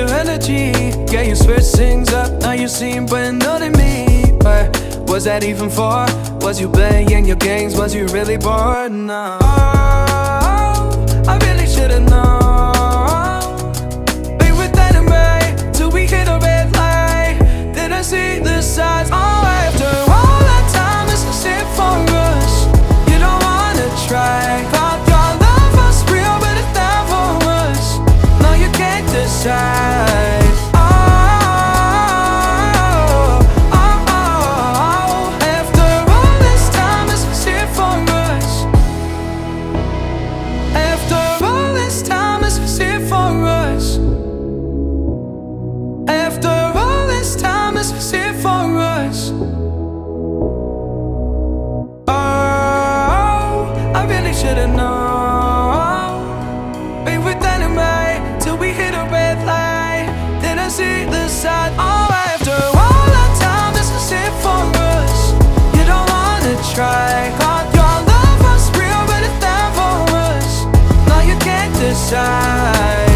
your energy. Yeah, you switch things up, now you seem brand new to me. But was that even for? Was you playing your games? Was you really bored? No, I really should've known. Be with that and right till we hit a red light. Did I see the signs? Oh, after all that time, this is it for us. You don't wanna try. Thought your love was real, but it never was. No, you can't decide. Should've known. Be with that and right till we hit a red light. Then I see the side. Oh, after all that time, this is it for us. You don't wanna try. Thought your love was real, but it never was. No, you can't decide.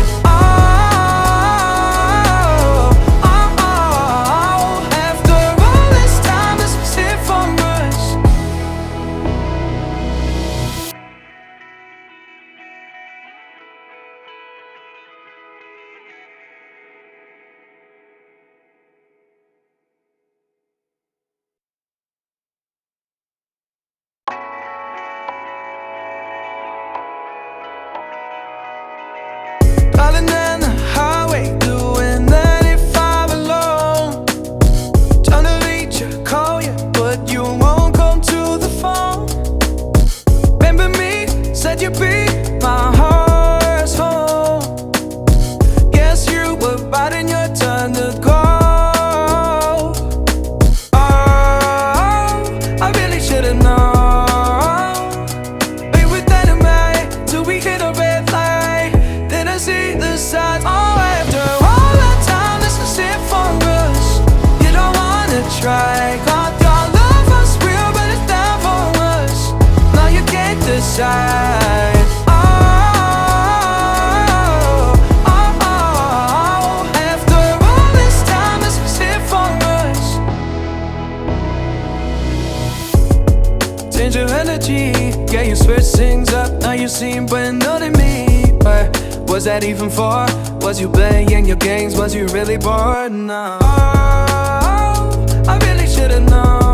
Driving down the highway, doing 95 alone. Trying to reach you, call you, but you won't come to the phone. Remember me, said you'd be my heart's home. Guess you were riding your turn to go. Oh, I really should've known. Be with that and right till we hit a red light. Then I see the signs. Oh, after all that time, this is it for us. You don't wanna try. Thought your love was real, but it never was. No, you can't decide. After all this time, this is it for us. Change your energy. Yeah, you switch things up, now you seem brand new to me. But was that even for? Was you playing your games? Was you really bored? No, I really should've known.